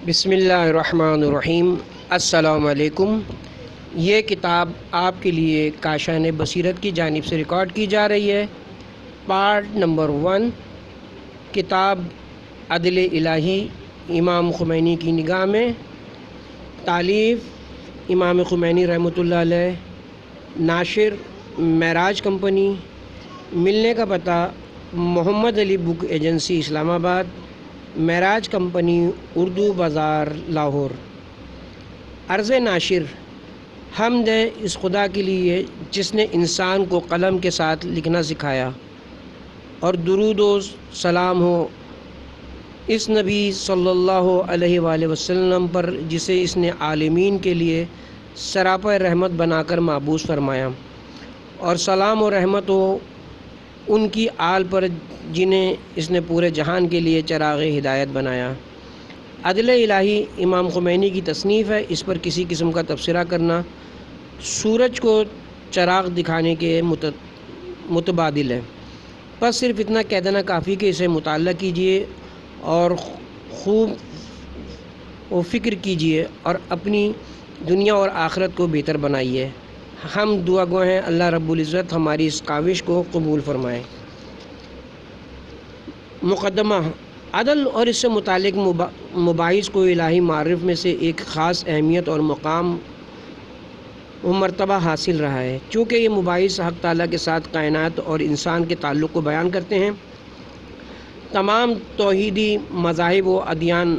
بسم اللہ الرحمن الرحیم۔ السلام علیکم۔ یہ کتاب آپ کے لیے کاشان بصیرت کی جانب سے ریکارڈ کی جا رہی ہے۔ پارٹ نمبر 1، کتاب عدل الہی امام خمینی کی نگاہ میں، تالیف امام خمینی رحمۃ اللہ علیہ، ناشر معراج کمپنی، ملنے کا پتہ محمد علی بک ایجنسی اسلام آباد، معراج کمپنی، اردو بازار، لاہور۔ عرض ناشر: حمد ہے اس خدا کے لیے جس نے انسان کو قلم کے ساتھ لکھنا سکھایا، اور درود و سلام ہو اس نبی صلی اللہ علیہ وآلہ وسلم پر جسے اس نے عالمین کے لیے سراپا رحمت بنا کر مبعوث فرمایا، اور سلام و رحمت ہو ان کی آل پر جنہیں اس نے پورے جہان کے لیے چراغ ہدایت بنایا۔ عدل الہی امام خمینی کی تصنیف ہے۔ اس پر کسی قسم کا تبصرہ کرنا سورج کو چراغ دکھانے کے متبادل ہے۔ بس صرف اتنا کہہ دینا کافی کہ اسے مطالعہ کیجیے اور خوب و فکر کیجیے اور اپنی دنیا اور آخرت کو بہتر بنائیے۔ ہم دعا گو ہیں اللہ رب العزت ہماری اس کاوش کو قبول فرمائے۔ مقدمہ: عدل اور اس سے متعلق مباحث کو الہی معارف میں سے ایک خاص اہمیت اور مقام و مرتبہ حاصل رہا ہے، چونکہ یہ مباحث حق تعالیٰ کے ساتھ کائنات اور انسان کے تعلق کو بیان کرتے ہیں۔ تمام توحیدی مذاہب و ادیان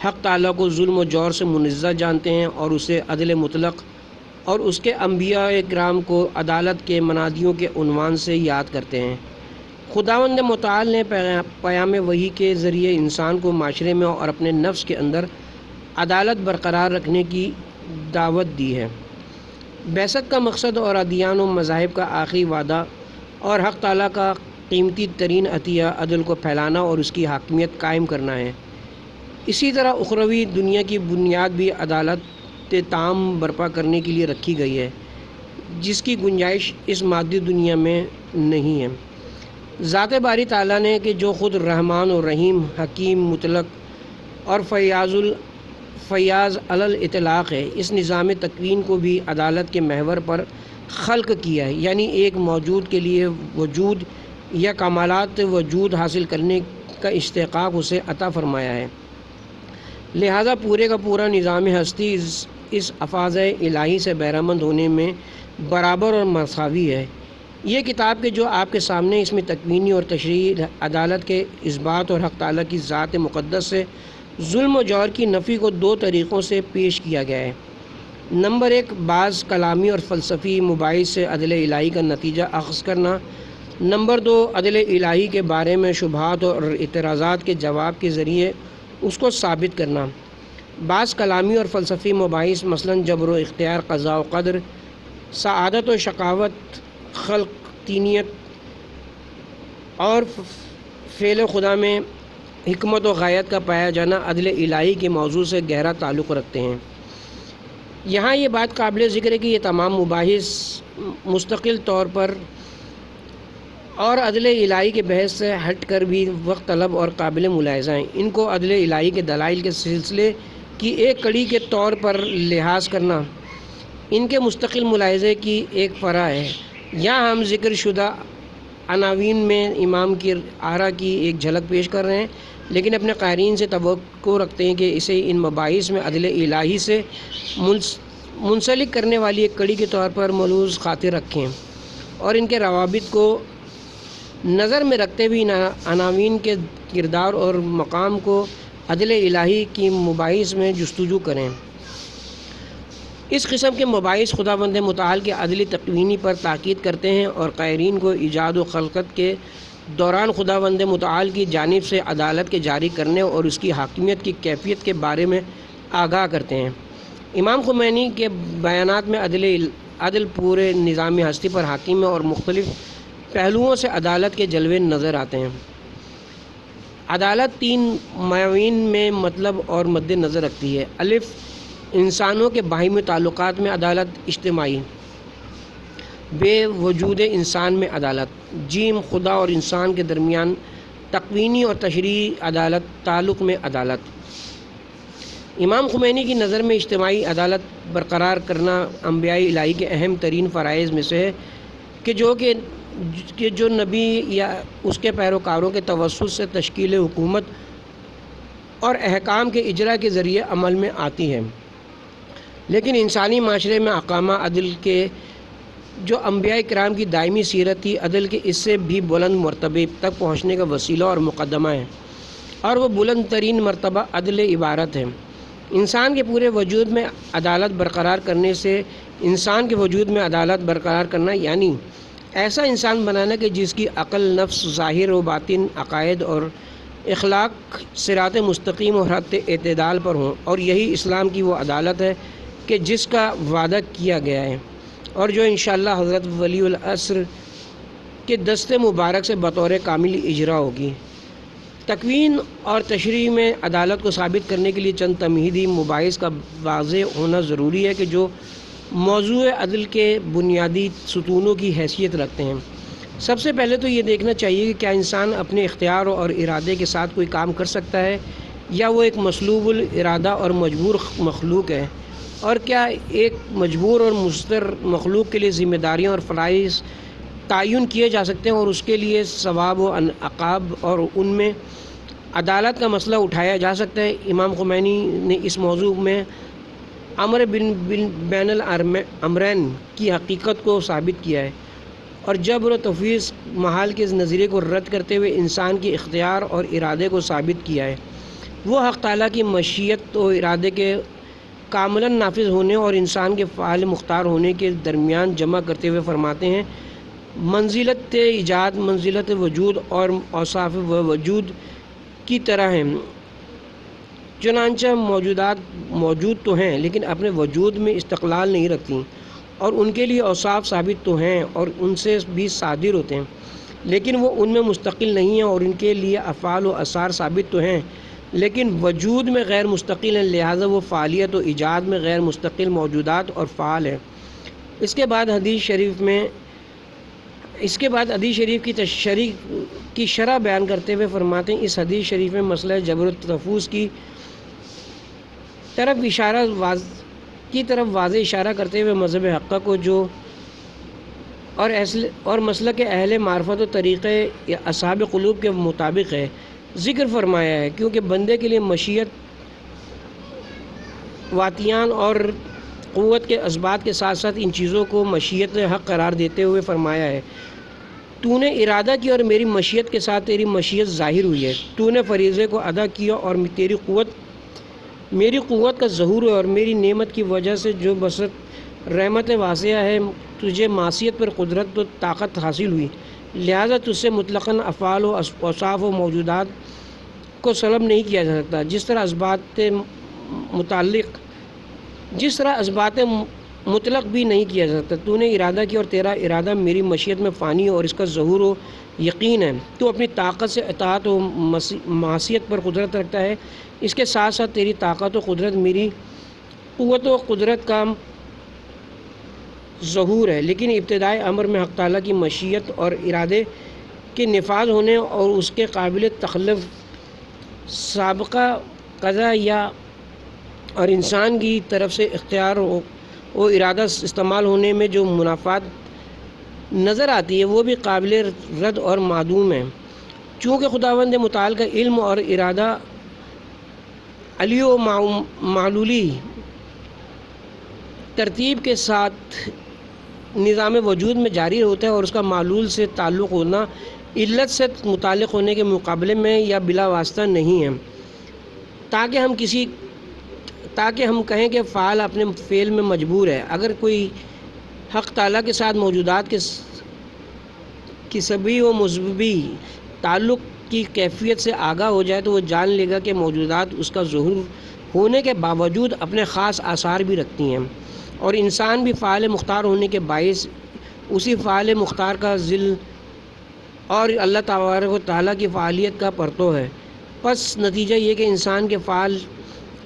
حق تعالیٰ کو ظلم و جور سے منزہ جانتے ہیں اور اسے عدل مطلق اور اس کے انبیاء کرام کو عدالت کے منادیوں کے عنوان سے یاد کرتے ہیں۔ خداوند متعال نے پیام وحی کے ذریعے انسان کو معاشرے میں اور اپنے نفس کے اندر عدالت برقرار رکھنے کی دعوت دی ہے۔ بعثت کا مقصد اور ادیان و مذاہب کا آخری وعدہ اور حق تعالیٰ کا قیمتی ترین عطیہ عدل کو پھیلانا اور اس کی حاکمیت قائم کرنا ہے۔ اسی طرح اخروی دنیا کی بنیاد بھی عدالت تام برپا کرنے کے لیے رکھی گئی ہے، جس کی گنجائش اس مادی دنیا میں نہیں ہے۔ ذات باری تعالیٰ نے کہ جو خود رحمان و رحیم، حکیم مطلق اور فیاض علی الاطلاق ہے، اس نظام تکوین کو بھی عدالت کے محور پر خلق کیا ہے، یعنی ایک موجود کے لیے وجود یا کمالات وجود حاصل کرنے کا استحقاق اسے عطا فرمایا ہے۔ لہذا پورے کا پورا نظام ہستی اس افاظ الہی سے بہرمند ہونے میں برابر اور مساوی ہے۔ یہ کتاب کہ جو آپ کے سامنے اس میں تکوینی اور تشریعی عدالت کے اثبات اور حق تعالیٰ کی ذات مقدس سے ظلم و جور کی نفی کو دو طریقوں سے پیش کیا گیا ہے۔ نمبر 1، بعض کلامی اور فلسفی مباحث سے عدل الہی کا نتیجہ اخذ کرنا۔ نمبر 2، عدل الہی کے بارے میں شبہات اور اعتراضات کے جواب کے ذریعے اس کو ثابت کرنا۔ بعض کلامی اور فلسفی مباحث مثلاً جبر و اختیار، قضاء و قدر، سعادت و شقاوت، خلق، تینیت اور فعل خدا میں حکمت و غایت کا پایا جانا عدل الہی کے موضوع سے گہرا تعلق رکھتے ہیں۔ یہاں یہ بات قابل ذکر ہے کہ یہ تمام مباحث مستقل طور پر اور عدل الہی کے بحث سے ہٹ کر بھی وقت طلب اور قابل ملاحظہ ہیں۔ ان کو عدل الہی کے دلائل کے سلسلے کی ایک کڑی کے طور پر لحاظ کرنا ان کے مستقل ملاحظے کی ایک فرع ہے۔ یہاں ہم ذکر شدہ عناوین میں امام کی آراء کی ایک جھلک پیش کر رہے ہیں، لیکن اپنے قارئین سے توقع رکھتے ہیں کہ اسے ان مباحث میں عدل الہی سے منسلک کرنے والی ایک کڑی کے طور پر ملحوظ خاطر رکھیں، اور ان کے روابط کو نظر میں رکھتے ہوئے ان عناوین کے کردار اور مقام کو عدل الہی کی مباحث میں جستجو کریں۔ اس قسم کے مباحث خداوند متعال کے عدل تکوینی پر تاکید کرتے ہیں اور قائرین کو ایجاد و خلقت کے دوران خداوند متعال کی جانب سے عدالت کے جاری کرنے اور اس کی حاکمیت کی کیفیت کے بارے میں آگاہ کرتے ہیں۔ امام خمینی کے بیانات میں عدل پورے نظام ہستی پر حاکم ہے اور مختلف پہلوؤں سے عدالت کے جلوے نظر آتے ہیں۔ عدالت 3 معاون میں مطلب اور مد نظر رکھتی ہے۔ الف، انسانوں کے باہمی تعلقات میں عدالت اجتماعی۔ بے، وجود انسان میں عدالت۔ جیم، خدا اور انسان کے درمیان تکوینی اور تشریعی عدالت تعلق میں عدالت۔ امام خمینی کی نظر میں اجتماعی عدالت برقرار کرنا انبیاء الہی کے اہم ترین فرائض میں سے ہے کہ جو نبی یا اس کے پیروکاروں کے توسط سے تشکیل حکومت اور احکام کے اجرا کے ذریعے عمل میں آتی ہے، لیکن انسانی معاشرے میں اقامہ عدل کے جو انبیاء کرام کی دائمی سیرت تھی، عدل کے اس سے بھی بلند مرتبے تک پہنچنے کا وسیلہ اور مقدمہ ہے، اور وہ بلند ترین مرتبہ عدل عبارت ہے۔ انسان کے پورے وجود میں عدالت برقرار کرنے سے انسان کے وجود میں عدالت برقرار کرنا یعنی ایسا انسان بنانا کہ جس کی عقل، نفس، ظاہر و باطن، عقائد اور اخلاق صراط مستقیم اور حد اعتدال پر ہوں، اور یہی اسلام کی وہ عدالت ہے کہ جس کا وعدہ کیا گیا ہے اور جو انشاءاللہ حضرت ولی العصر کے دست مبارک سے بطور کامل اجرا ہوگی۔ تکوین اور تشریح میں عدالت کو ثابت کرنے کے لیے چند تمہیدی مباحث کا واضح ہونا ضروری ہے کہ جو موضوع عدل کے بنیادی ستونوں کی حیثیت رکھتے ہیں۔ سب سے پہلے تو یہ دیکھنا چاہیے کہ کیا انسان اپنے اختیار اور ارادے کے ساتھ کوئی کام کر سکتا ہے یا وہ ایک مسلوب الارادہ اور مجبور مخلوق ہے، اور کیا ایک مجبور اور مضطر مخلوق کے لیے ذمہ داریاں اور فرائض تعین کیے جا سکتے ہیں اور اس کے لیے ثواب و عقاب اور ان میں عدالت کا مسئلہ اٹھایا جا سکتا ہے۔ امام خمینی نے اس موضوع میں امر بین الامرین کی حقیقت کو ثابت کیا ہے اور جبر و تفویض محال کے نظریے کو رد کرتے ہوئے انسان کے اختیار اور ارادے کو ثابت کیا ہے۔ وہ حق تعالیٰ کی مشیت و ارادے کے کاملاً نافذ ہونے اور انسان کے فعال مختار ہونے کے درمیان جمع کرتے ہوئے فرماتے ہیں، منزلت ایجاد منزلت وجود اور اوصاف وجود کی طرح ہیں، چنانچہ موجودات موجود تو ہیں لیکن اپنے وجود میں استقلال نہیں رکھتی، اور ان کے لیے اوصاف ثابت تو ہیں اور ان سے بھی صادر ہوتے ہیں، لیکن وہ ان میں مستقل نہیں ہیں، اور ان کے لیے افعال و آثار ثابت تو ہیں لیکن وجود میں غیر مستقل ہیں، لہذا وہ فعالیت و ایجاد میں غیر مستقل موجودات اور فعال ہیں۔ اس کے بعد حدیث شریف کی تشریح کی شرح بیان کرتے ہوئے فرماتے ہیں، اس حدیث شریف میں مسئلہ جبر و تفویض کی طرف واضح اشارہ کرتے ہوئے مذہب حقہ کو جو اور مسلک اہل معرفت و طریقے یا اصحاب قلوب کے مطابق ہے ذکر فرمایا ہے، کیونکہ بندے کے لیے مشیت، واطیان اور قوت کے اسبات کے ساتھ ساتھ ان چیزوں کو مشیت حق قرار دیتے ہوئے فرمایا ہے، تو نے ارادہ کیا اور میری مشیت کے ساتھ تیری مشیت ظاہر ہوئی ہے، تو نے فریضے کو ادا کیا اور میری قوت کا ظہور ہے، اور میری نعمت کی وجہ سے جو بسط رحمت واسعہ ہے تجھے معصیت پر قدرت و طاقت حاصل ہوئی، لہذا تجھ سے مطلقاً افعال و اوصاف و موجودات کو سلب نہیں کیا جا سکتا، جس طرح اسبات مطلق بھی نہیں کیا جا سکتا۔ تو نے ارادہ کیا اور تیرا ارادہ میری مشیت میں فانی اور اس کا ظہور و یقین ہے، تو اپنی طاقت سے اطاعت و معصیت پر قدرت رکھتا ہے، اس کے ساتھ ساتھ تیری طاقت و قدرت میری قوت و قدرت کا ظہور ہے، لیکن ابتدائی امر میں حق تعالیٰ کی مشیت اور ارادے کے نفاذ ہونے اور اس کے قابل تخلف سابقہ قضا اور انسان کی طرف سے اختیار و ارادہ استعمال ہونے میں جو منافات نظر آتی ہے وہ بھی قابل رد اور معدوم ہے، چونکہ خداوند متعال کا علم اور ارادہ علی و معلولی ترتیب کے ساتھ نظام وجود میں جاری ہوتا ہے، اور اس کا معلول سے تعلق ہونا علت سے متعلق ہونے کے مقابلے میں یا بلا واسطہ نہیں ہے، تاکہ ہم کہیں کہ فعال اپنے فعل میں مجبور ہے۔ اگر کوئی حق تعالیٰ کے ساتھ موجودات کی سبی و مسببی تعلق کی کیفیت سے آگاہ ہو جائے تو وہ جان لے گا کہ موجودات اس کا ظہور ہونے کے باوجود اپنے خاص آثار بھی رکھتی ہیں، اور انسان بھی فعال مختار ہونے کے باعث اسی فعال مختار کا ذل اور اللہ تبارک و تعالیٰ کی فعالیت کا پرتو ہے۔ پس نتیجہ یہ کہ انسان کے فعال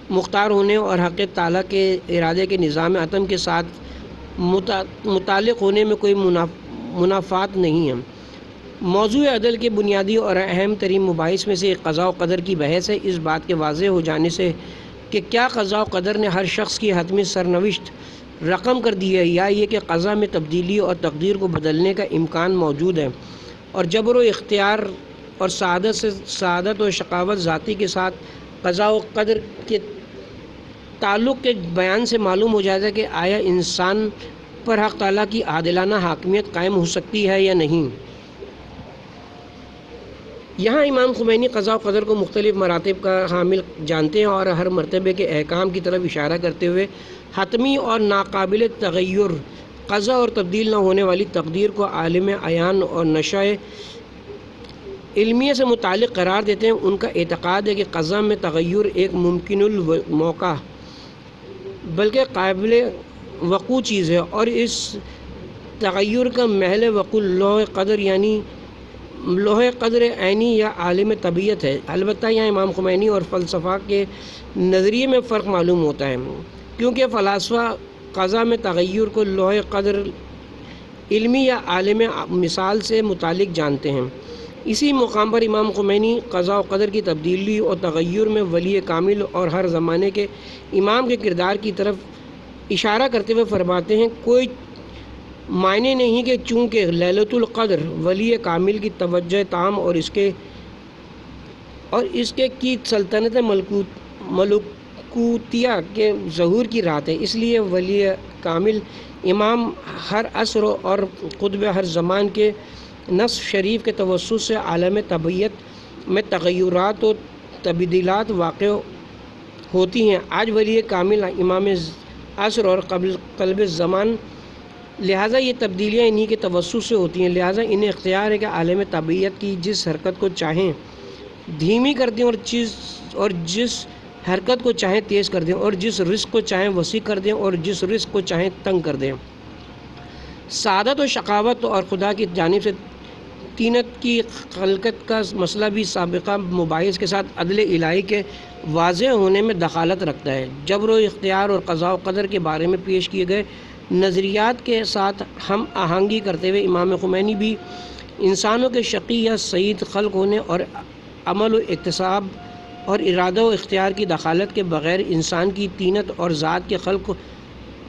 مختار ہونے اور حق تعالیٰ کے ارادے کے نظام عدم کے ساتھ متعلق ہونے میں کوئی منافات نہیں ہے۔ موضوع عدل کے بنیادی اور اہم ترین مباحث میں سے قضاء و قدر کی بحث ہے۔ اس بات کے واضح ہو جانے سے کہ کیا قضاء و قدر نے ہر شخص کی حتمی سرنوشت رقم کر دی ہے، یا یہ کہ قضا میں تبدیلی اور تقدیر کو بدلنے کا امکان موجود ہے، اور جبر و اختیار اور سعادت و شقاوت ذاتی کے ساتھ قضاء و قدر کے تعلق کے بیان سے معلوم ہو جاتا ہے کہ آیا انسان پر حق تعالیٰ کی عادلانہ حاکمیت قائم ہو سکتی ہے یا نہیں۔ یہاں امام خمینی قضاء و قدر کو مختلف مراتب کا حامل جانتے ہیں، اور ہر مرتبے کے احکام کی طرف اشارہ کرتے ہوئے حتمی اور ناقابل تغیر قضا اور تبدیل نہ ہونے والی تقدیر کو عالم عیان اور نشہ علمیہ سے متعلق قرار دیتے ہیں۔ ان کا اعتقاد ہے کہ قضا میں تغیر ایک ممکن الموقع بلکہ قابل وقوع چیز ہے، اور اس تغیر کا محل وقوع لوح قدر یعنی لوح قدر عینی یا عالم طبیعت ہے۔ البتہ یہاں امام خمینی اور فلسفہ کے نظریے میں فرق معلوم ہوتا ہے، کیونکہ فلاسفہ قضا میں تغیر کو لوح قدر علمی یا عالم مثال سے متعلق جانتے ہیں۔ اسی مقام پر امام خمینی قضاء و قدر کی تبدیلی اور تغیر میں ولی کامل اور ہر زمانے کے امام کے کردار کی طرف اشارہ کرتے ہوئے فرماتے ہیں، کوئی معنی نہیں کہ چونکہ لیلۃ القدر ولی کامل کی توجہ تام اور اس کے کی سلطنت ملکوتیہ کے ظہور کی رات ہے، اس لیے ولی کامل امام ہر عصر اور قطب ہر زمان کے نصف شریف کے توسط سے عالم طبیعت میں تغیرات و تبدیلات واقع ہوتی ہیں۔ آج ولی کامل امام عصر اور قلب زمان، لہٰذا یہ تبدیلیاں انہی کے توسط سے ہوتی ہیں، لہٰذا انہیں اختیار ہے کہ عالم طبیعت کی جس حرکت کو چاہیں دھیمی کر دیں اور جس حرکت کو چاہیں تیز کر دیں، اور جس رزق کو چاہیں وسیع کر دیں اور جس رزق کو چاہیں تنگ کر دیں۔ سعادت و شقاوت اور خدا کی جانب سے طینت کی خلقت کا مسئلہ بھی سابقہ مباحث کے ساتھ عدل الہی کے واضح ہونے میں دخالت رکھتا ہے۔ جبر و اختیار اور قضاء و قدر کے بارے میں پیش کیے گئے نظریات کے ساتھ ہم آہنگی کرتے ہوئے امام خمینی بھی انسانوں کے شقی یا سعید خلق ہونے اور عمل و اکتساب اور ارادہ و اختیار کی دخالت کے بغیر انسان کی طینت اور ذات کے خلق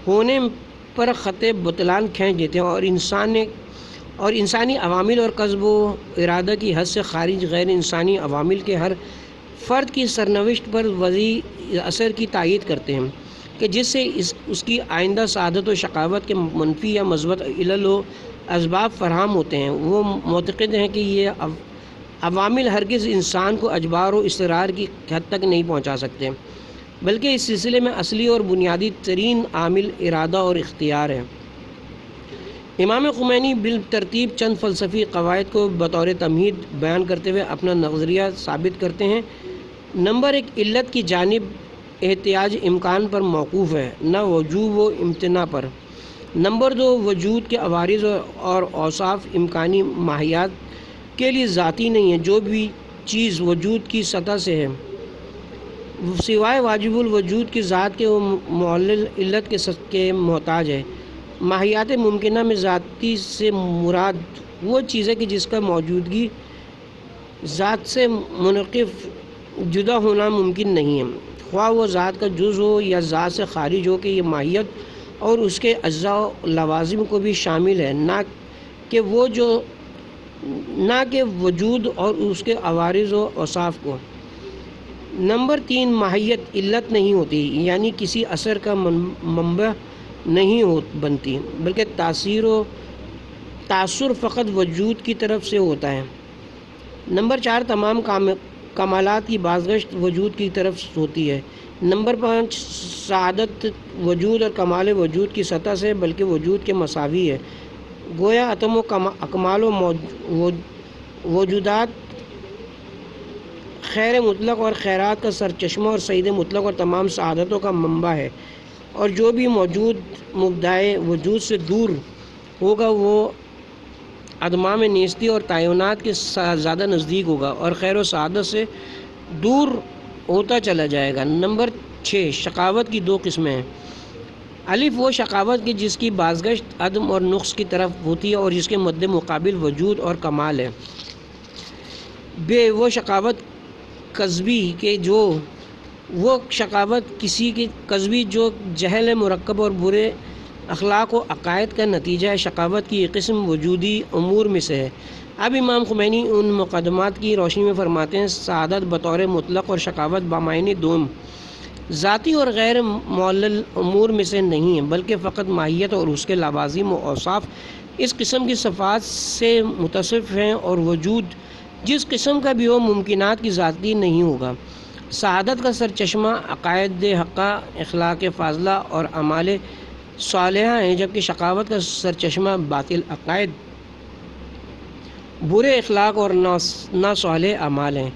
ہونے پر خط بطلان کھینچ دیتے ہیں، اور انسانی عوامل اور قصب و ارادہ کی حد سے خارج غیر انسانی عوامل کے ہر فرد کی سرنوشت پر وضعی اثر کی تائید کرتے ہیں کہ جس سے اس کی آئندہ سعادت و شقاوت کے منفی یا مثبت علل و اسباب فراہم ہوتے ہیں۔ وہ معتقد ہیں کہ یہ عوامل ہرگز انسان کو اجبار و اصرار کی حد تک نہیں پہنچا سکتے، بلکہ اس سلسلے میں اصلی اور بنیادی ترین عامل ارادہ اور اختیار ہے۔ امام خمینی بالترتیب چند فلسفی قواعد کو بطور تمہید بیان کرتے ہوئے اپنا نظریہ ثابت کرتے ہیں۔ نمبر ایک، علت کی جانب احتیاج امکان پر موقوف ہے، نہ وجوب و امتناع پر۔ نمبر دو، وجود کے عوارض اور اوصاف امکانی ماہیات کے لیے ذاتی نہیں ہے، جو بھی چیز وجود کی سطح سے ہے سوائے واجب الوجود کی ذات کے وہ معلل علت کے محتاج ہے۔ ماہیات ممکنہ میں ذاتی سے مراد وہ چیز ہے کہ جس کا موجودگی ذات سے منعکف جدا ہونا ممکن نہیں ہے، خواہ وہ ذات کا جز ہو یا ذات سے خارج ہو، کہ یہ ماہیت اور اس کے اجزاء و لوازم کو بھی شامل ہے، نہ کہ وجود اور اس کے عوارض و اوصاف کو۔ نمبر تین، ماہیت علت نہیں ہوتی، یعنی کسی اثر کا منبع نہیں بنتی، بلکہ تاثر فقط وجود کی طرف سے ہوتا ہے۔ نمبر چار، تمام کمالات کی بازگشت وجود کی طرف ہوتی ہے۔ نمبر پانچ، سعادت وجود اور کمال وجود کی سطح سے بلکہ وجود کے مساوی ہے، گویا اتم و اکمال و وجودات خیر مطلق اور خیرات کا سرچشمہ اور سعید مطلق اور تمام سعادتوں کا منبع ہے، اور جو بھی موجود مبدائے وجود سے دور ہوگا وہ ادمام نیستی اور تعینات کے زیادہ نزدیک ہوگا اور خیر و سعادت سے دور ہوتا چلا جائے گا۔ نمبر 6، شقاوت کی دو قسمیں ہیں۔ الف، وہ شقاوت کی جس کی بازگشت عدم اور نقص کی طرف ہوتی ہے اور جس کے مد مقابل وجود اور کمال ہے۔ ب، وہ شقاوت کسبی کہ جو وہ شقاوت کسی کی کذبی جو جہل مرکب اور برے اخلاق و عقائد کا نتیجہ ہے، شقاوت کی یہ قسم وجودی امور میں سے ہے۔ اب امام خمینی ان مقدمات کی روشنی میں فرماتے ہیں، سعادت بطور مطلق اور شقاوت بمعنی دوم ذاتی اور غیر معلل امور میں سے نہیں ہے، بلکہ فقط ماہیت اور اس کے لوازم و اوصاف اس قسم کی صفات سے متصف ہیں، اور وجود جس قسم کا بھی ہو ممکنات کی ذاتی نہیں ہوگا۔ سعادت کا سرچشمہ عقائد حقہ، اخلاق فاضلہ اور اعمال صالحہ ہیں، جبکہ شقاوت کا سرچشمہ باطل عقائد، برے اخلاق اور ناصالح اعمال ہیں۔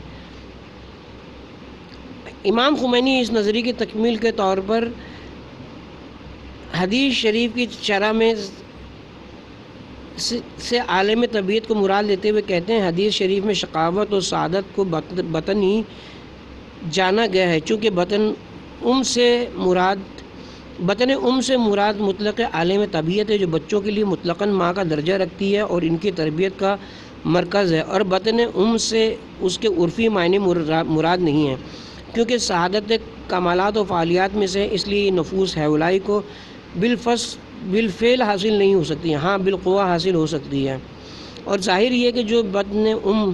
امام خمینی اس نظریے کی تکمیل کے طور پر حدیث شریف کی شرح میں سے عالم طبیعت کو مراد لیتے ہوئے کہتے ہیں، حدیث شریف میں شقاوت اور سعادت کو بطن ہی جانا گیا ہے، چونکہ بطن ام سے مراد مطلق عالم طبیعت ہے، جو بچوں کے لیے مطلقاً ماں کا درجہ رکھتی ہے اور ان کی تربیت کا مرکز ہے، اور بطن ام سے اس کے عرفی معنی مراد نہیں ہے، کیونکہ سعادت کمالات و فعالیات میں سے، اس لیے یہ نفوس ہیولائی کو بالفعل حاصل نہیں ہو سکتی، ہاں بالقوہ حاصل ہو سکتی ہے۔ اور ظاہر یہ کہ جو بطن ام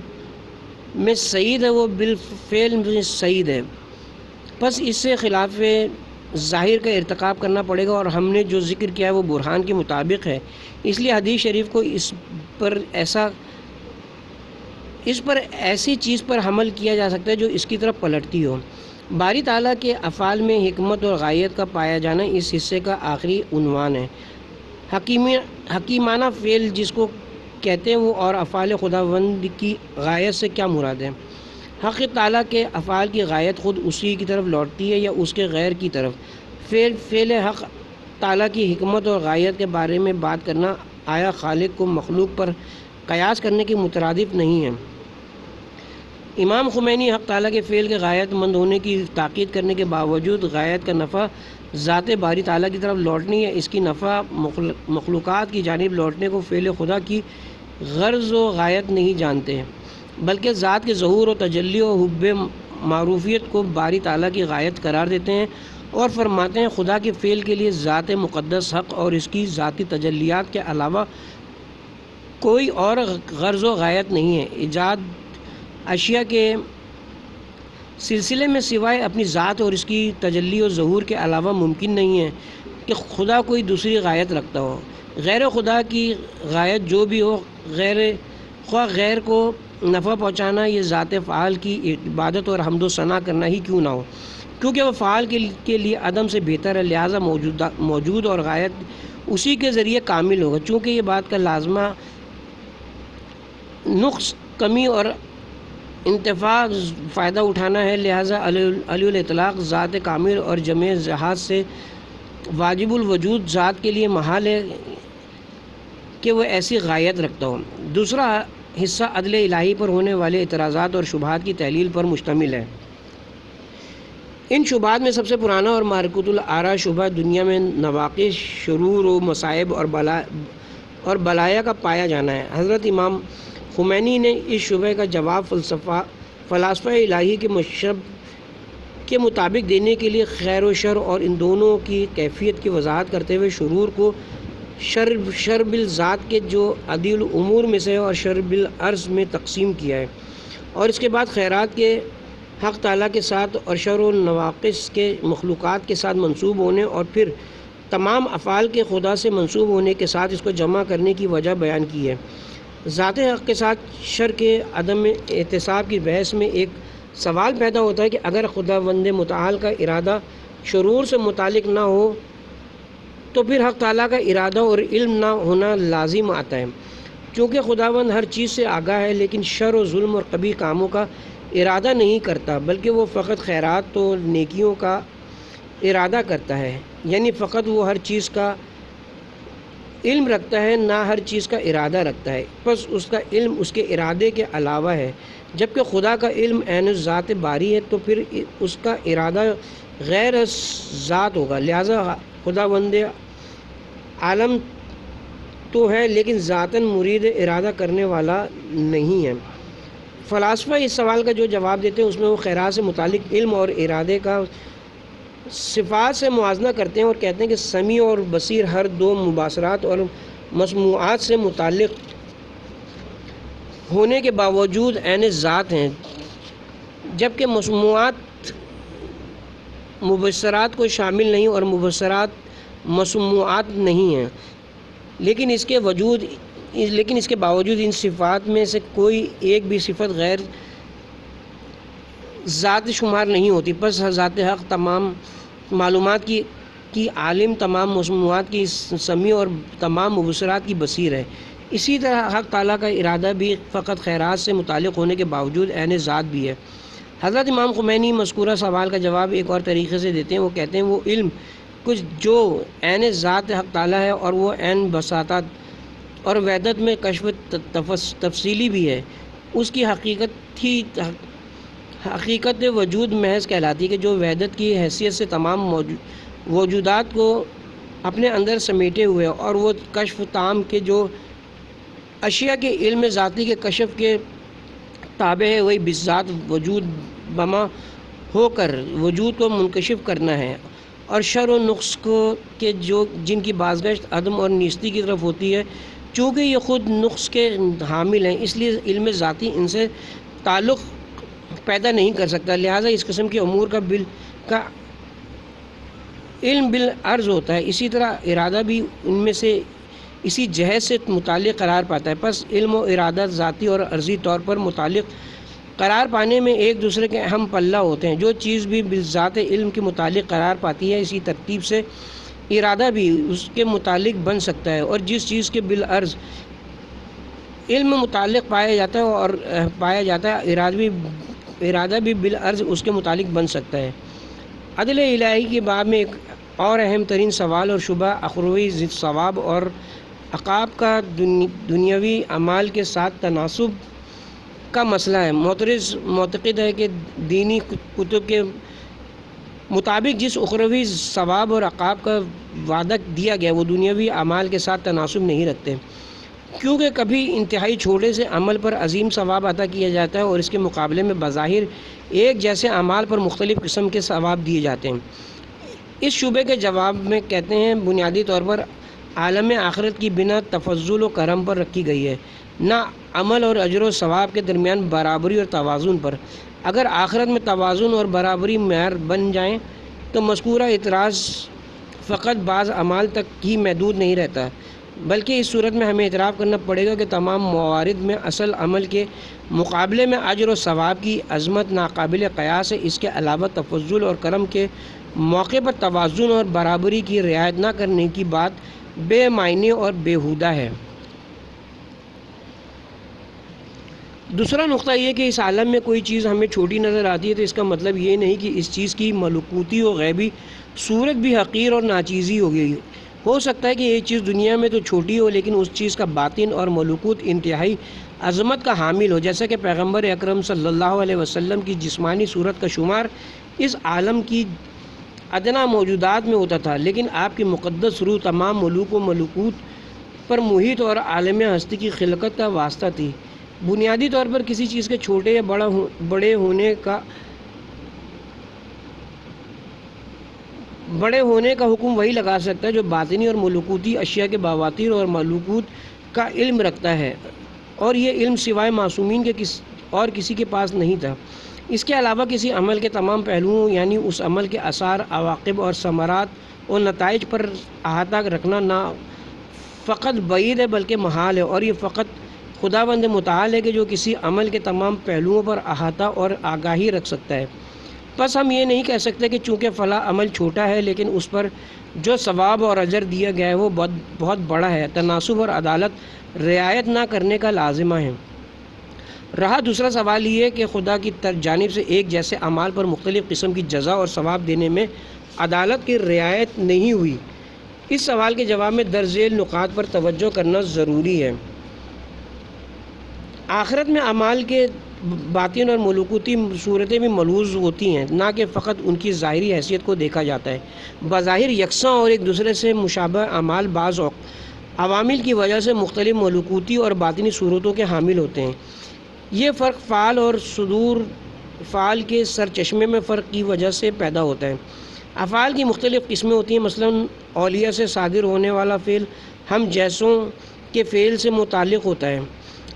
میں سعید ہے وہ بالفعل میں سعید ہے، پس اس سے خلاف ظاہر کا ارتکاب کرنا پڑے گا، اور ہم نے جو ذکر کیا ہے وہ برہان کے مطابق ہے۔ اس لیے حدیث شریف کو اس پر ایسی چیز پر حمل کیا جا سکتا ہے جو اس کی طرف پلٹتی ہو۔ باری تعالیٰ کے افعال میں حکمت اور غایت کا پایا جانا اس حصے کا آخری عنوان ہے۔ حکیمانہ فعل جس کو کہتے ہیں وہ اور افعال خداوند کی غایت سے کیا مراد ہے؟ حق تعالیٰ کے افعال کی غایت خود اسی کی طرف لوٹتی ہے یا اس کے غیر کی طرف؟ فعل حق تعالیٰ کی حکمت اور غایت کے بارے میں بات کرنا آیا خالق کو مخلوق پر قیاس کرنے کے مترادف نہیں ہے؟ امام خمینی حق تعالیٰ کے فعل کے غایت مند ہونے کی تاکید کرنے کے باوجود غایت کا نفع ذات باری تعالیٰ کی طرف لوٹنے یا اس کی نفع مخلوقات کی جانب لوٹنے کو فعل خدا کی غرض و غایت نہیں جانتے، بلکہ ذات کے ظہور و تجلی و حب معروفیت کو باری تعالیٰ کی غایت قرار دیتے ہیں، اور فرماتے ہیں خدا کے فعل کے لیے ذات مقدس حق اور اس کی ذاتی تجلیات کے علاوہ کوئی اور غرض و غایت نہیں ہے۔ ایجاد اشیاء کے سلسلے میں سوائے اپنی ذات اور اس کی تجلی و ظہور کے علاوہ ممکن نہیں ہے کہ خدا کوئی دوسری غایت رکھتا ہو۔ غیر خدا کی غایت جو بھی ہو، غیر کو نفع پہنچانا، یہ ذات فعال کی عبادت اور حمد و ثنا کرنا ہی کیوں نہ ہو، کیونکہ وہ فعال کے لیے عدم سے بہتر ہے، لہٰذا موجود اور غایت اسی کے ذریعے کامل ہوگا۔ چونکہ یہ بات کا لازمہ نقص، کمی اور انتفاع فائدہ اٹھانا ہے، لہٰذا علی الاطلاق ذات کامل اور جمع ذات سے واجب الوجود ذات کے لیے محال ہے کہ وہ ایسی غایت رکھتا ہو۔ دوسرا حصہ عدل الہی پر ہونے والے اعتراضات اور شبہات کی تحلیل پر مشتمل ہے۔ ان شبہات میں سب سے پرانا اور مارکۃ الآراء شبہ دنیا میں نواقص، شرور و مصائب اور بلایا کا پایا جانا ہے۔ حضرت امام خمینی نے اس شبہ کا جواب فلاسفہ الہی کے مشرب کے مطابق دینے کے لیے خیر و شر اور ان دونوں کی کیفیت کی وضاحت کرتے ہوئے شرور کو شر بالذات کے جو عدیل امور میں سے اور شر بالعرض میں تقسیم کیا ہے، اور اس کے بعد خیرات کے حق تعالیٰ کے ساتھ اور شر و نواقص کے مخلوقات کے ساتھ منسوب ہونے اور پھر تمام افعال کے خدا سے منسوب ہونے کے ساتھ اس کو جمع کرنے کی وجہ بیان کی ہے۔ ذات حق کے ساتھ شر کے عدم احتساب کی بحث میں ایک سوال پیدا ہوتا ہے کہ اگر خداوند متعال کا ارادہ شرور سے متعلق نہ ہو تو پھر حق تعالیٰ کا ارادہ اور علم نہ ہونا لازم آتا ہے، چونکہ خداوند ہر چیز سے آگاہ ہے، لیکن شر و ظلم اور قبیح کاموں کا ارادہ نہیں کرتا، بلکہ وہ فقط خیرات و نیکیوں کا ارادہ کرتا ہے، یعنی فقط وہ ہر چیز کا علم رکھتا ہے، نہ ہر چیز کا ارادہ رکھتا ہے، بس اس کا علم اس کے ارادے کے علاوہ ہے، جبکہ خدا کا علم عین ذات باری ہے تو پھر اس کا ارادہ غیر ذات ہوگا، لہذا خداوند عالم تو ہے لیکن ذاتاً مرید ارادہ کرنے والا نہیں ہے۔ فلاسفہ اس سوال کا جو جواب دیتے ہیں اس میں وہ خیرات سے متعلق علم اور ارادے کا صفات سے موازنہ کرتے ہیں اور کہتے ہیں کہ سمیع اور بصیر ہر دو مباصرات اور مسموعات سے متعلق ہونے کے باوجود عین ذات ہیں، جبکہ مسموعات مبصرات کو شامل نہیں اور مبصرات مسموعات نہیں ہیں، لیکن اس کے باوجود ان صفات میں سے کوئی ایک بھی صفت غیر ذات شمار نہیں ہوتی۔ پس ذات حق تمام معلومات کی عالم، تمام مسموعات کی سمیع اور تمام مبصرات کی بصیر ہے۔ اسی طرح حق تعالیٰ کا ارادہ بھی فقط خیرات سے متعلق ہونے کے باوجود عین ذات بھی ہے۔ حضرت امام خمینی مذکورہ سوال کا جواب ایک اور طریقے سے دیتے ہیں، وہ کہتے ہیں وہ علم کچھ جو عین ذات حق تعالیٰ ہے اور وہ عین بساطت اور وحدت میں کشف تفصیلی بھی ہے، اس کی حقیقت وجود محض کہلاتی ہے کہ جو وحدت کی حیثیت سے تمام موجودات کو اپنے اندر سمیٹے ہوئے اور وہ کشف تام کے جو اشیاء کے علم ذاتی کے کشف کے تابع ہے، وہی بذات وجود بما ہو کر وجود کو منکشف کرنا ہے، اور شر و نقص کو کہ جن کی بازگشت عدم اور نیستی کی طرف ہوتی ہے، چونکہ یہ خود نقص کے حامل ہیں اس لیے علم ذاتی ان سے تعلق پیدا نہیں کر سکتا، لہٰذا اس قسم کے امور کا علم بالعرض ہوتا ہے۔ اسی طرح ارادہ بھی ان میں سے اسی جہت سے متعلق قرار پاتا ہے۔ پس علم و ارادہ ذاتی اور عرضی طور پر متعلق قرار پانے میں ایک دوسرے کے اہم پلہ ہوتے ہیں۔ جو چیز بھی بالذات علم کے متعلق قرار پاتی ہے، اسی ترتیب سے ارادہ بھی اس کے متعلق بن سکتا ہے، اور جس چیز کے بالعرض علم متعلق پایا جاتا ہے ارادہ بھی بالعرض اس کے متعلق بن سکتا ہے۔ عدل الہی کے باب میں ایک اور اہم ترین سوال اور شبہ اخروی ثواب اور عقاب کا دنیاوی اعمال کے ساتھ تناسب کا مسئلہ ہے۔ معترض معتقد ہے کہ دینی کتب کے مطابق جس اخروی ثواب اور عقاب کا وعدہ دیا گیا وہ دنیاوی اعمال کے ساتھ تناسب نہیں رکھتے، کیونکہ کبھی انتہائی چھوٹے سے عمل پر عظیم ثواب عطا کیا جاتا ہے اور اس کے مقابلے میں بظاہر ایک جیسے اعمال پر مختلف قسم کے ثواب دیے جاتے ہیں۔ اس شبے کے جواب میں کہتے ہیں بنیادی طور پر عالم آخرت کی بنا تفضل و کرم پر رکھی گئی ہے، نہ عمل اور اجر و ثواب کے درمیان برابری اور توازن پر۔ اگر آخرت میں توازن اور برابری معیار بن جائیں تو مذکورہ اعتراض فقط بعض اعمال تک ہی محدود نہیں رہتا، بلکہ اس صورت میں ہمیں اعتراف کرنا پڑے گا کہ تمام موارد میں اصل عمل کے مقابلے میں اجر و ثواب کی عظمت ناقابل قیاس ہے۔ اس کے علاوہ تفضل اور کرم کے موقع پر توازن اور برابری کی رعایت نہ کرنے کی بات بے معنی اور بیہودہ ہے۔ دوسرا نقطہ یہ کہ اس عالم میں کوئی چیز ہمیں چھوٹی نظر آتی ہے تو اس کا مطلب یہ نہیں کہ اس چیز کی ملکوتی و غیبی صورت بھی حقیر اور ناچیزی ہو گئی۔ ہو سکتا ہے کہ یہ چیز دنیا میں تو چھوٹی ہو لیکن اس چیز کا باطن اور ملکوت انتہائی عظمت کا حامل ہو، جیسا کہ پیغمبر اکرم صلی اللہ علیہ وسلم کی جسمانی صورت کا شمار اس عالم کی ادنا موجودات میں ہوتا تھا، لیکن آپ کی مقدس روح تمام ملوک و ملکوت پر محیط اور عالم ہستی کی خلقت کا واسطہ تھی۔ بنیادی طور پر کسی چیز کے چھوٹے یا بڑے ہونے کا حکم وہی لگا سکتا ہے جو باطنی اور ملکوتی اشیاء کے بواتر اور ملکوت کا علم رکھتا ہے، اور یہ علم سوائے معصومین کے اور کسی کے پاس نہیں تھا۔ اس کے علاوہ کسی عمل کے تمام پہلوؤں یعنی اس عمل کے آثار، عواقب اور ثمرات اور نتائج پر احاطہ رکھنا نہ فقط بعید ہے بلکہ محال ہے، اور یہ فقط خداوند متعال ہے کہ جو کسی عمل کے تمام پہلوؤں پر احاطہ اور آگاہی رکھ سکتا ہے۔ بس ہم یہ نہیں کہہ سکتے کہ چونکہ فلاں عمل چھوٹا ہے لیکن اس پر جو ثواب اور اجر دیا گیا ہے وہ بہت بڑا ہے۔ تناسب اور عدالت رعایت نہ کرنے کا لازمہ ہے۔ رہا دوسرا سوال یہ کہ خدا کی جانب سے ایک جیسے اعمال پر مختلف قسم کی جزا اور ثواب دینے میں عدالت کی رعایت نہیں ہوئی۔ اس سوال کے جواب میں درج ذیل نکات پر توجہ کرنا ضروری ہے۔ آخرت میں اعمال کے باطن اور ملکوتی صورتیں بھی ملحوظ ہوتی ہیں، نہ کہ فقط ان کی ظاہری حیثیت کو دیکھا جاتا ہے۔ بظاہر یکساں اور ایک دوسرے سے مشابہ اعمال بعض عوامل کی وجہ سے مختلف ملکوتی اور باطنی صورتوں کے حامل ہوتے ہیں۔ یہ فرق فعال اور صدور فعال کے سرچشمے میں فرق کی وجہ سے پیدا ہوتا ہے۔ افعال کی مختلف قسمیں ہوتی ہیں، مثلاً اولیاء سے صادر ہونے والا فعل ہم جیسوں کے فعل سے متعلق ہوتا ہے،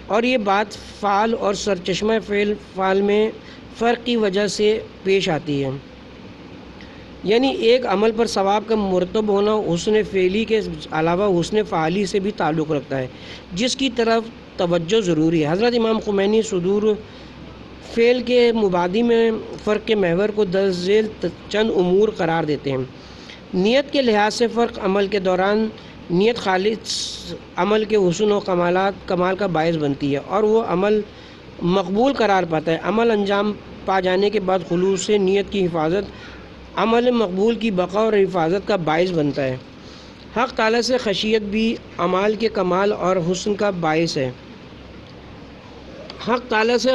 اور یہ بات فعال اور سرچشمہ فعل میں فرق کی وجہ سے پیش آتی ہے، یعنی ایک عمل پر ثواب کا مرتب ہونا حسن فعلی کے علاوہ حسن فعالی سے بھی تعلق رکھتا ہے، جس کی طرف توجہ ضروری ہے۔ حضرت امام خمینی صدور فعل کے مبادی میں فرق کے محور کو درج ذیل چند امور قرار دیتے ہیں۔ نیت کے لحاظ سے فرق عمل کے دوران نیت خالص عمل کے حسن و کمال کا باعث بنتی ہے اور وہ عمل مقبول قرار پاتا ہے۔ عمل انجام پا جانے کے بعد خلوص سے نیت کی حفاظت عمل مقبول کی بقا اور حفاظت کا باعث بنتا ہے۔ حق تعالیٰ سے خشیت بھی اعمال کے کمال اور حسن کا باعث ہے۔ حق تعالیٰ سے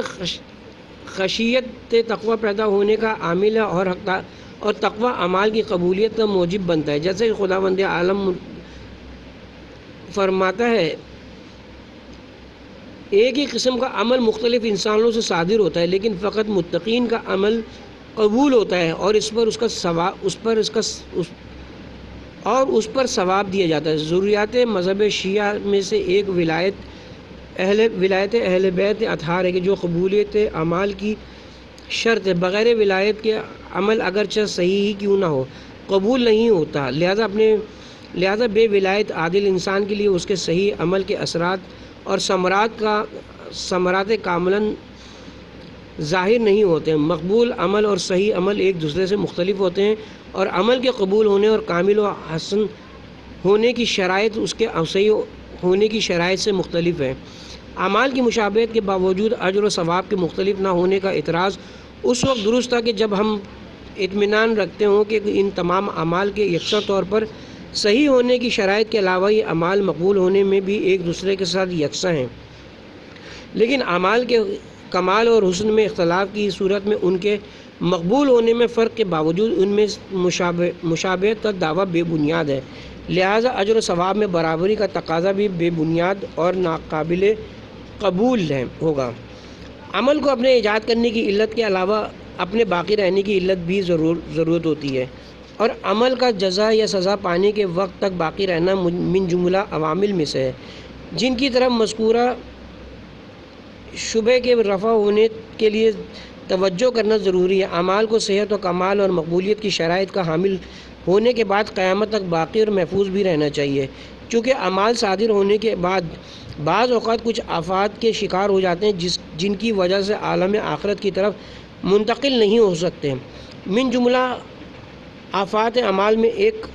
خشیت تقوی پیدا ہونے کا عامل ہے اور تقوی اعمال کی قبولیت کا موجب بنتا ہے، جیسے کہ خداوند عالم فرماتا ہے ایک ہی قسم کا عمل مختلف انسانوں سے صادر ہوتا ہے، لیکن فقط متقین کا عمل قبول ہوتا ہے اور اس پر ثواب دیا جاتا ہے۔ ضروریات مذہب شیعہ میں سے ایک ولایت اہل بیت اطہار ہے کہ جو قبولیت اعمال کی شرط ہے۔ بغیر ولایت کے عمل اگرچہ صحیح ہی کیوں نہ ہو قبول نہیں ہوتا، لہذا بے ولایت عادل انسان کے لیے اس کے صحیح عمل کے اثرات اور ثمرات کاملاً ظاہر نہیں ہوتے ہیں۔ مقبول عمل اور صحیح عمل ایک دوسرے سے مختلف ہوتے ہیں، اور عمل کے قبول ہونے اور کامل و حسن ہونے کی شرائط اس کے صحیح ہونے کی شرائط سے مختلف ہے۔ اعمال کی مشابہت کے باوجود اجر و ثواب کے مختلف نہ ہونے کا اعتراض اس وقت درست تھا کہ جب ہم اطمینان رکھتے ہوں کہ ان تمام اعمال کے یکساں طور پر صحیح ہونے کی شرائط کے علاوہ یہ اعمال مقبول ہونے میں بھی ایک دوسرے کے ساتھ یکساں ہیں، لیکن اعمال کے کمال اور حسن میں اختلاف کی صورت میں ان کے مقبول ہونے میں فرق کے باوجود ان میں مشابہت کا دعویٰ بے بنیاد ہے، لہذا اجر و ثواب میں برابری کا تقاضا بھی بے بنیاد اور ناقابل قبول ہوگا۔ عمل کو اپنے ایجاد کرنے کی علت کے علاوہ اپنے باقی رہنے کی علت بھی ضرورت ہوتی ہے، اور عمل کا جزا یا سزا پانے کے وقت تک باقی رہنا من جملہ عوامل میں سے ہے جن کی طرف مذکورہ شبہ کے رفع ہونے کے لیے توجہ کرنا ضروری ہے۔ اعمال کو صحت و کمال اور مقبولیت کی شرائط کا حامل ہونے کے بعد قیامت تک باقی اور محفوظ بھی رہنا چاہیے، چونکہ اعمال صادر ہونے کے بعد بعض اوقات کچھ آفات کے شکار ہو جاتے ہیں جن کی وجہ سے عالم آخرت کی طرف منتقل نہیں ہو سکتے۔ من جملہ آفات اعمال میں ایک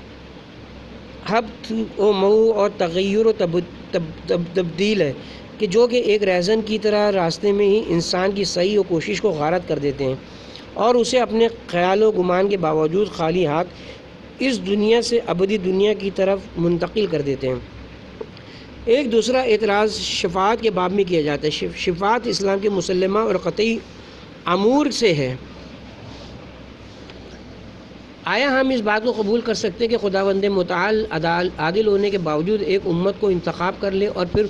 حبط و مو اور تغیر و تبدیل ہے کہ جو کہ ایک ریزن کی طرح راستے میں ہی انسان کی سعی و کوشش کو غارت کر دیتے ہیں اور اسے اپنے خیال و گمان کے باوجود خالی ہاتھ اس دنیا سے ابدی دنیا کی طرف منتقل کر دیتے ہیں۔ ایک دوسرا اعتراض شفاعت کے باب میں کیا جاتا ہے۔ شفاعت اسلام کے مسلمہ اور قطعی امور سے ہے۔ آیا ہم اس بات کو قبول کر سکتے ہیں کہ خداوند متعال عادل ہونے کے باوجود ایک امت کو انتخاب کر لے اور پھر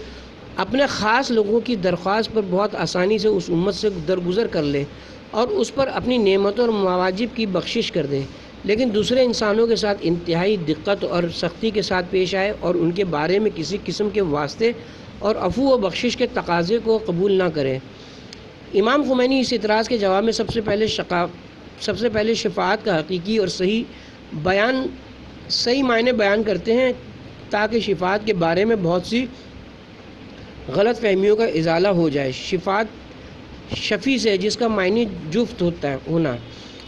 اپنے خاص لوگوں کی درخواست پر بہت آسانی سے اس امت سے درگزر کر لے اور اس پر اپنی نعمتوں اور مواجب کی بخشش کر دے، لیکن دوسرے انسانوں کے ساتھ انتہائی دقت اور سختی کے ساتھ پیش آئے اور ان کے بارے میں کسی قسم کے واسطے اور عفو و بخشش کے تقاضے کو قبول نہ کرے؟ امام خمینی اس اعتراض کے جواب میں سب سے پہلے شفاعت کا حقیقی اور صحیح معنی بیان کرتے ہیں تاکہ شفاعت کے بارے میں بہت سی غلط فہمیوں کا ازالہ ہو جائے۔ شفاعت شفیع سے جس کا معنی جفت ہونا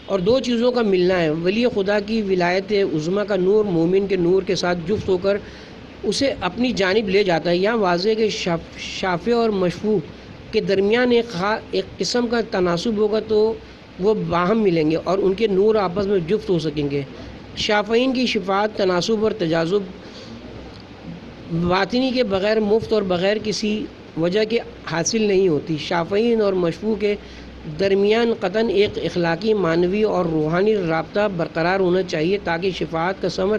اور دو چیزوں کا ملنا ہے۔ ولی خدا کی ولایت عظمیٰ کا نور مومن کے نور کے ساتھ جفت ہو کر اسے اپنی جانب لے جاتا ہے۔ یہاں واضح ہے کہ شافع اور مشفوع کے درمیان ایک قسم کا تناسب ہوگا تو وہ باہم ملیں گے اور ان کے نور آپس میں جفت ہو سکیں گے۔ شافعین کی شفاعت تناسب اور تجاذب باطنی کے بغیر مفت اور بغیر کسی وجہ کے حاصل نہیں ہوتی۔ شافعین اور مشفوع کے درمیان قطعاً ایک اخلاقی، معنوی اور روحانی رابطہ برقرار ہونا چاہیے تاکہ شفاعت کا ثمر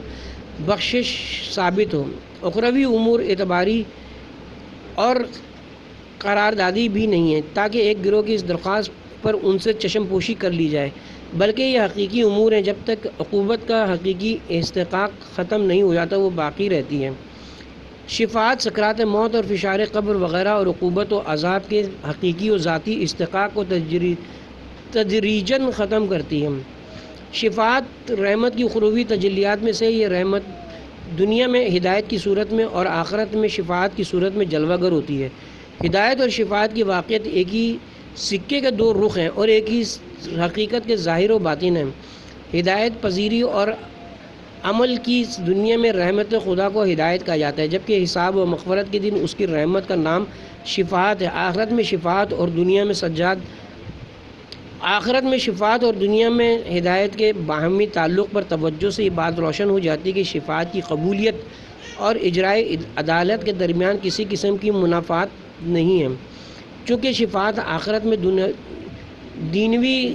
بخشش ثابت ہو۔ اخروی امور اعتباری اور قراردادی بھی نہیں ہے تاکہ ایک گروہ کی اس درخواست پر ان سے چشم پوشی کر لی جائے، بلکہ یہ حقیقی امور ہیں۔ جب تک عقوبت کا حقیقی استحقاق ختم نہیں ہو جاتا وہ باقی رہتی ہیں۔ شفاعت، سکرات موت اور فشار قبر وغیرہ اور عقوبت و عذاب کے حقیقی و ذاتی استحقاق کو تدریجاً ختم کرتی ہیں۔ شفاعت رحمت کی اخروی تجلیات میں سے یہ رحمت دنیا میں ہدایت کی صورت میں اور آخرت میں شفاعت کی صورت میں جلوہ گر ہوتی ہے۔ ہدایت اور شفاعت کی واقعیت ایک ہی سکے کے دو رخ ہیں اور ایک ہی حقیقت کے ظاہر و باطن ہیں۔ ہدایت پذیری اور عمل کی دنیا میں رحمت خدا کو ہدایت کہا جاتا ہے، جبکہ حساب و مغفرت کے دن اس کی رحمت کا نام شفاعت ہے۔ آخرت میں شفاعت اور دنیا میں ہدایت کے باہمی تعلق پر توجہ سے یہ بات روشن ہو جاتی ہے کہ شفاعت کی قبولیت اور اجرائے عدالت کے درمیان کسی قسم کی منافات نہیں ہے، چونکہ شفاعت آخرت میں دینوی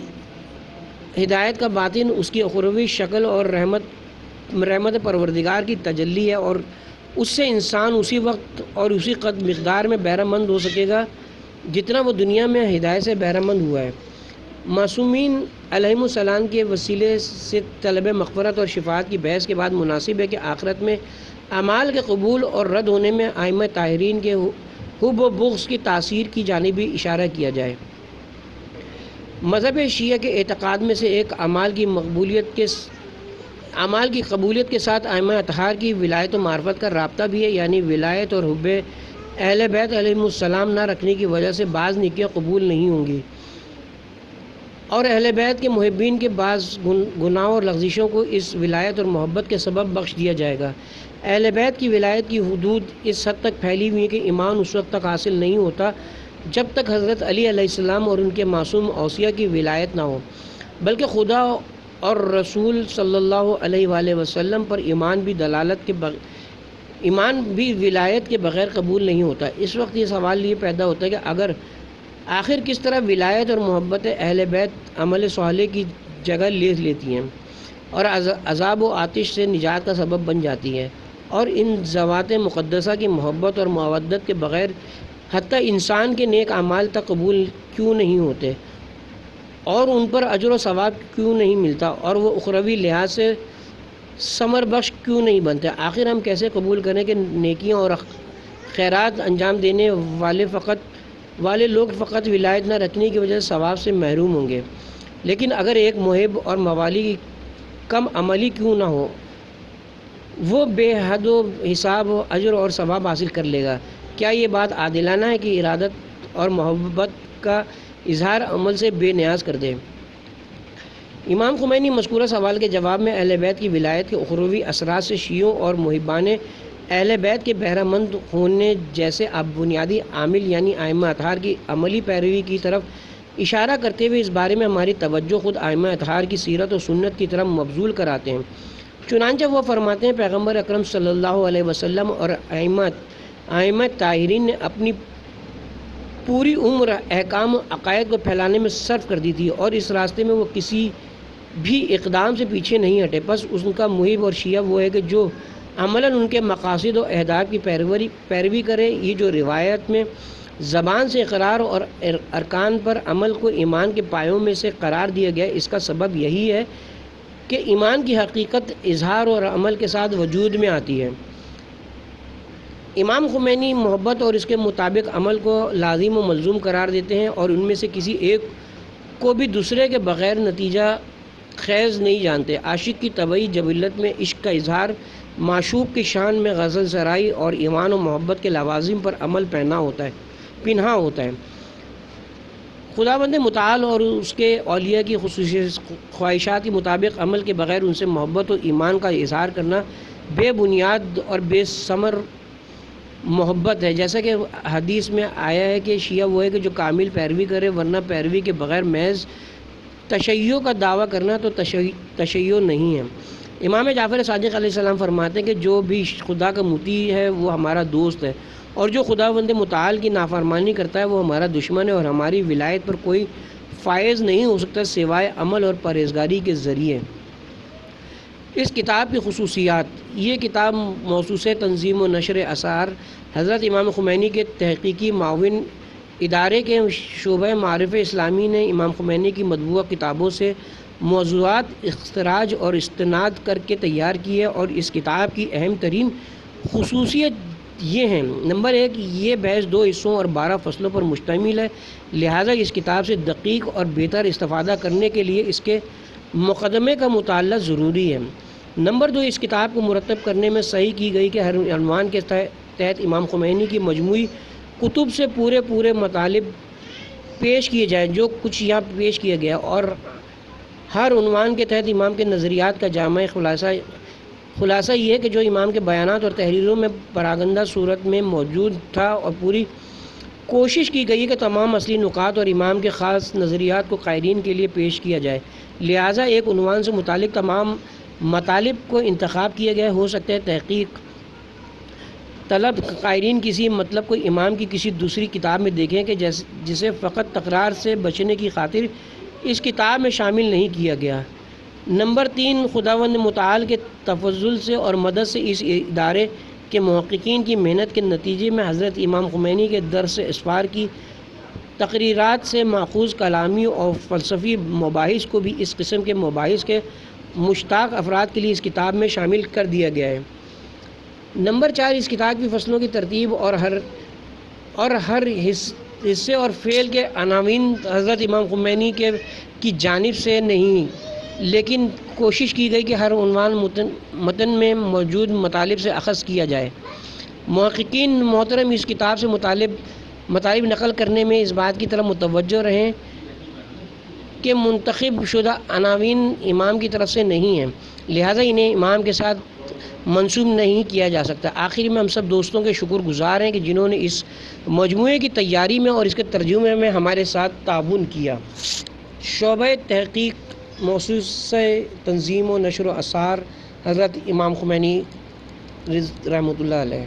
ہدایت کا باطن اس کی اخروی شکل اور رحمت پروردگار کی تجلی ہے، اور اس سے انسان اسی وقت اور اسی قدر مقدار میں بہرہ مند ہو سکے گا جتنا وہ دنیا میں ہدایت سے بہرہ مند ہوا ہے۔ معصومین علیہم السلام کے وسیلے سے طلب مغفرت اور شفاعت کی بحث کے بعد مناسب ہے کہ آخرت میں اعمال کے قبول اور رد ہونے میں ائمہ طاہرین کے حب و بغض کی تاثیر کی جانب بھی اشارہ کیا جائے۔ مذہب شیعہ کے اعتقاد میں سے ایک اعمال کی قبولیت کے ساتھ ائمہ اطہار کی ولایت و معرفت کا رابطہ بھی ہے، یعنی ولایت اور حب اہل بیت علیہم السلام نہ رکھنے کی وجہ سے بعض نیکیاں قبول نہیں ہوں گی، اور اہل بیت کے محبین کے بعض گناہوں اور لغزشوں کو اس ولایت اور محبت کے سبب بخش دیا جائے گا۔ اہل بیت کی ولایت کی حدود اس حد تک پھیلی ہوئی ہے کہ ایمان اس وقت تک حاصل نہیں ہوتا جب تک حضرت علی علیہ السلام اور ان کے معصوم اوصیاء کی ولایت نہ ہو، بلکہ خدا اور رسول صلی اللہ علیہ وآلہ وسلم پر ایمان بھی ولایت کے بغیر قبول نہیں ہوتا۔ اس وقت یہ سوال یہ پیدا ہوتا ہے کہ آخر کس طرح ولایت اور محبت اہل بیت عمل صالح کی جگہ لے لیتی ہیں اور عذاب و آتش سے نجات کا سبب بن جاتی ہے، اور ان ذوات مقدسہ کی محبت اور مودت کے بغیر حتیٰ انسان کے نیک اعمال تک قبول کیوں نہیں ہوتے، اور ان پر اجر و ثواب کیوں نہیں ملتا، اور وہ اخروی لحاظ سے ثمر بخش کیوں نہیں بنتے۔ آخر ہم کیسے قبول کریں کہ نیکیاں اور خیرات انجام دینے والے لوگ فقط ولایت نہ رکھنے کی وجہ سے ثواب سے محروم ہوں گے، لیکن اگر ایک محب اور موالی کی کم عملی کیوں نہ ہو وہ بے حد و حساب و اجر اور ثواب حاصل کر لے گا؟ کیا یہ بات عادلانہ ہے کہ ارادت اور محبت کا اظہار عمل سے بے نیاز کر دے؟ امام خمینی مذکورہ سوال کے جواب میں اہل بیت کی ولایت کے اخروی اثرات سے شیعوں اور محبان اہل بیت کے بہرہ مند ہونے جیسے اب بنیادی عامل یعنی ائمہ اطہار کی عملی پیروی کی طرف اشارہ کرتے ہوئے اس بارے میں ہماری توجہ خود ائمہ اطہار کی سیرت و سنت کی طرف مبذول کراتے ہیں۔ چنانچہ وہ فرماتے ہیں پیغمبر اکرم صلی اللہ علیہ وسلم اور ائمہ طاہرین نے اپنی پوری عمر احکام و عقائد کو پھیلانے میں صرف کر دی تھی، اور اس راستے میں وہ کسی بھی اقدام سے پیچھے نہیں ہٹے۔ بس ان کا محب اور شیعہ وہ ہے کہ جو عملاً ان کے مقاصد و اہداف کی پیروی کرے۔ یہ جو روایت میں زبان سے اقرار اور ارکان پر عمل کو ایمان کے پایوں میں سے قرار دیا گیا، اس کا سبب یہی ہے کہ ایمان کی حقیقت اظہار اور عمل کے ساتھ وجود میں آتی ہے۔ امام خمینی محبت اور اس کے مطابق عمل کو لازم و ملزوم قرار دیتے ہیں، اور ان میں سے کسی ایک کو بھی دوسرے کے بغیر نتیجہ خیز نہیں جانتے۔ عاشق کی طبعی جبلت میں عشق کا اظہار، معشوق کی شان میں غزل سرائی اور ایمان و محبت کے لوازم پر عمل پنہاں ہوتا ہے۔ خداوند متعال اور اس کے اولیاء کی خصوصی خواہشات کے مطابق عمل کے بغیر ان سے محبت و ایمان کا اظہار کرنا بے بنیاد اور بے ثمر محبت ہے، جیسا کہ حدیث میں آیا ہے کہ شیعہ وہ ہے کہ جو کامل پیروی کرے، ورنہ پیروی کے بغیر محض تشیع کا دعویٰ کرنا تو تشیع نہیں ہے۔ امام جعفر صادق علیہ السلام فرماتے ہیں کہ جو بھی خدا کا مطیع ہے وہ ہمارا دوست ہے، اور جو خداوند متعال کی نافرمانی کرتا ہے وہ ہمارا دشمن ہے، اور ہماری ولایت پر کوئی فائز نہیں ہو سکتا سوائے عمل اور پرہیزگاری کے ذریعے۔ اس کتاب کی خصوصیات: یہ کتاب موسوس تنظیم و نشر اثار حضرت امام خمینی کے تحقیقی معاون ادارے کے شعبہ معارف اسلامی نے امام خمینی کی مطبوعہ کتابوں سے موضوعات اخراج اور استناد کر کے تیار کی ہے، اور اس کتاب کی اہم ترین خصوصیت یہ ہیں: نمبر 1، یہ بحث 2 حصوں اور 12 فصلوں پر مشتمل ہے، لہٰذا اس کتاب سے دقیق اور بہتر استفادہ کرنے کے لیے اس کے مقدمے کا مطالعہ ضروری ہے۔ نمبر 2، اس کتاب کو مرتب کرنے میں صحیح کی گئی کہ ہر عنوان کے تحت امام خمینی کی مجموعی کتب سے پورے مطالب پیش کیے جائیں جو کچھ یہاں پیش کیا گیا، اور ہر عنوان کے تحت امام کے نظریات کا جامع خلاصہ یہ ہے کہ جو امام کے بیانات اور تحریروں میں پراگندہ صورت میں موجود تھا، اور پوری کوشش کی گئی کہ تمام اصلی نکات اور امام کے خاص نظریات کو قائرین کے لیے پیش کیا جائے، لہٰذا ایک عنوان سے متعلق تمام مطالب کو انتخاب کیا گیا۔ ہو سکتا ہے تحقیق طلب قائرین کسی مطلب کو امام کی کسی دوسری کتاب میں دیکھیں کہ جسے فقط تکرار سے بچنے کی خاطر اس کتاب میں شامل نہیں کیا گیا۔ نمبر 3، خداوند متعال کے تفضل سے اور مدد سے اس ادارے کے محققین کی محنت کے نتیجے میں حضرت امام خمینی کے درس اسفار کی تقریرات سے ماخوذ کلامی اور فلسفی مباحث کو بھی اس قسم کے مباحث کے مشتاق افراد کے لیے اس کتاب میں شامل کر دیا گیا ہے۔ نمبر 4، اس کتاب کی فصلوں کی ترتیب اور ہر حصے اور فعل کے عناوین حضرت امام خمینی کی جانب سے نہیں، لیکن کوشش کی گئی کہ ہر عنوان متن میں موجود مطالب سے اخذ کیا جائے۔ محققین محترم اس کتاب سے مطالب نقل کرنے میں اس بات کی طرف متوجہ رہیں کہ منتخب شدہ عناوین امام کی طرف سے نہیں ہیں، لہٰذا انہیں امام کے ساتھ منسوب نہیں کیا جا سکتا۔ آخر میں ہم سب دوستوں کے شکر گزار ہیں کہ جنہوں نے اس مجموعے کی تیاری میں اور اس کے ترجمے میں ہمارے ساتھ تعاون کیا۔ شعبہ تحقیق موسوسہ تنظیم و نشر و آثار حضرت امام خمینی رحمۃ اللہ علیہ۔